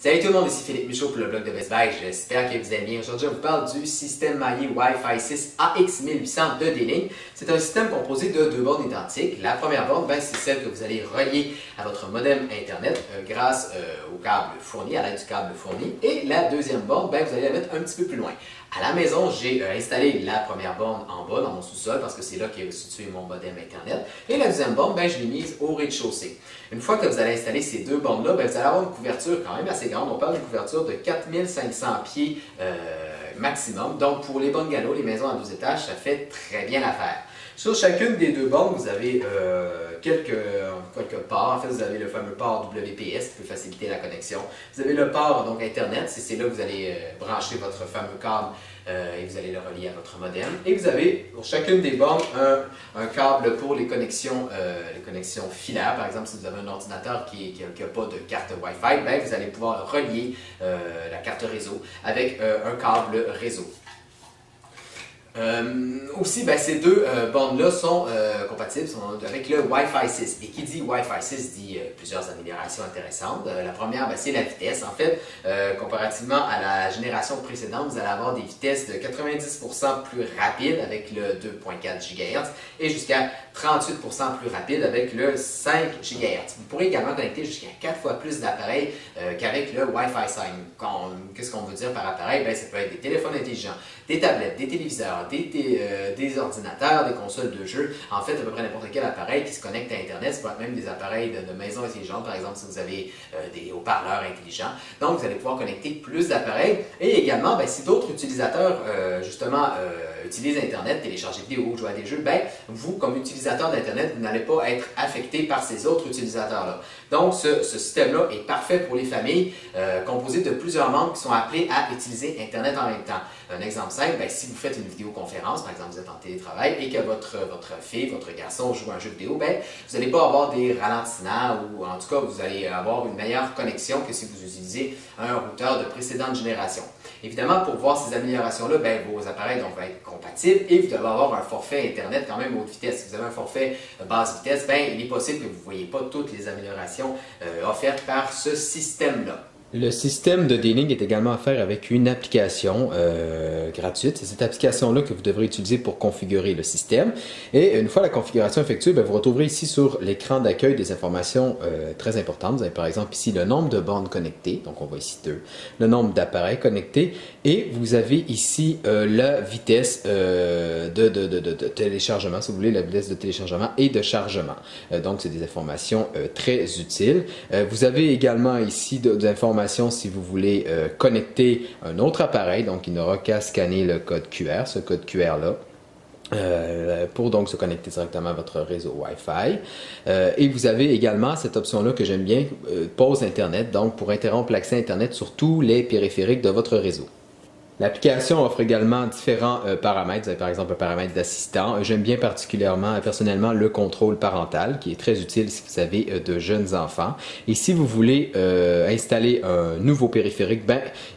Salut tout le monde, ici Philippe Michaud pour le blog de Best Buy. J'espère que vous allez bien. Aujourd'hui, je vous parle du système maillé Wi-Fi 6 AX1800 de D-Link. C'est un système composé de deux bornes identiques. La première borne, c'est celle que vous allez relier à votre modem Internet grâce au câble fourni, à l'aide du câble fourni. Et la deuxième borne, vous allez la mettre un petit peu plus loin. À la maison, j'ai installé la première borne en bas, dans mon sous-sol, parce que c'est là qu'est situé mon modem Internet. Et la deuxième borne, je l'ai mise au rez-de-chaussée. Une fois que vous allez installer ces deux bornes-là, vous allez avoir une couverture quand même assez grande. On parle d'une couverture de 4500 pieds maximum. Donc, pour les bungalows, les maisons à 12 étages, ça fait très bien l'affaire. Sur chacune des deux bornes, vous avez quelques ports. En fait, vous avez le fameux port WPS qui peut faciliter la connexion. Vous avez le port donc Internet, c'est là que vous allez brancher votre fameux câble et vous allez le relier à votre modem. Et vous avez pour chacune des bornes un câble pour les connexions filaires. Par exemple, si vous avez un ordinateur qui n'a pas de carte Wi-Fi, vous allez pouvoir relier la carte réseau avec un câble réseau. Aussi, ces deux bornes-là sont compatibles avec le Wi-Fi 6. Et qui dit Wi-Fi 6 dit plusieurs améliorations intéressantes. La première, c'est la vitesse. En fait, comparativement à la génération précédente, vous allez avoir des vitesses de 90% plus rapides avec le 2.4 GHz et jusqu'à 38% plus rapide avec le 5 GHz. Vous pourrez également connecter jusqu'à 4 fois plus d'appareils qu'avec le Wi-Fi 5. Qu'est-ce qu'on veut dire par appareil? Ça peut être des téléphones intelligents, des tablettes, des téléviseurs, des ordinateurs, des consoles de jeux, en fait à peu près n'importe quel appareil qui se connecte à Internet. Ça peut être même des appareils de maison intelligente, par exemple si vous avez des haut-parleurs intelligents. Donc vous allez pouvoir connecter plus d'appareils et également si d'autres utilisateurs utilisent Internet, téléchargent des vidéos, jouent à des jeux, vous comme utilisateur d'Internet, vous n'allez pas être affecté par ces autres utilisateurs-là. Donc ce système-là est parfait pour les familles composées de plusieurs membres qui sont appelés à utiliser Internet en même temps. Un exemple simple, si vous faites une vidéoconférence, par exemple vous êtes en télétravail et que votre fille, votre garçon joue à un jeu vidéo, vous n'allez pas avoir des ralentissements ou en tout cas vous allez avoir une meilleure connexion que si vous utilisez un routeur de précédente génération. Évidemment, pour voir ces améliorations-là, vos appareils vont être compatibles et vous devez avoir un forfait Internet quand même haute vitesse. Si vous avez un forfait basse vitesse, il est possible que vous ne voyez pas toutes les améliorations offertes par ce système-là. Le système de D-Link est également offert avec une application gratuite. C'est cette application-là que vous devrez utiliser pour configurer le système. Et une fois la configuration effectuée, vous retrouverez ici sur l'écran d'accueil des informations très importantes. Vous avez par exemple ici le nombre de bornes connectées, donc on voit ici 2, le nombre d'appareils connectés, et vous avez ici la vitesse de téléchargement, si vous voulez, la vitesse de téléchargement et de chargement. Donc c'est des informations très utiles. Vous avez également ici des informations si vous voulez connecter un autre appareil, donc il n'aura qu'à scanner le code QR, ce code QR-là. Pour donc se connecter directement à votre réseau Wi-Fi. Et vous avez également cette option-là que j'aime bien, pause Internet, donc pour interrompre l'accès Internet sur tous les périphériques de votre réseau. L'application offre également différents paramètres. Vous avez par exemple un paramètre d'assistant. J'aime bien particulièrement, personnellement, le contrôle parental qui est très utile si vous avez de jeunes enfants. Et si vous voulez installer un nouveau périphérique,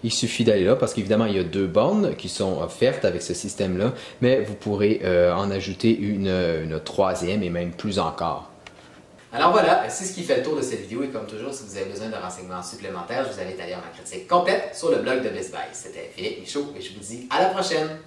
il suffit d'aller là parce qu'évidemment, il y a deux bornes qui sont offertes avec ce système-là, mais vous pourrez en ajouter une troisième et même plus encore. Alors voilà, c'est ce qui fait le tour de cette vidéo et comme toujours, si vous avez besoin de renseignements supplémentaires, je vous invite à lire ma critique complète sur le blog de Best Buy. C'était Philippe Michaud et je vous dis à la prochaine!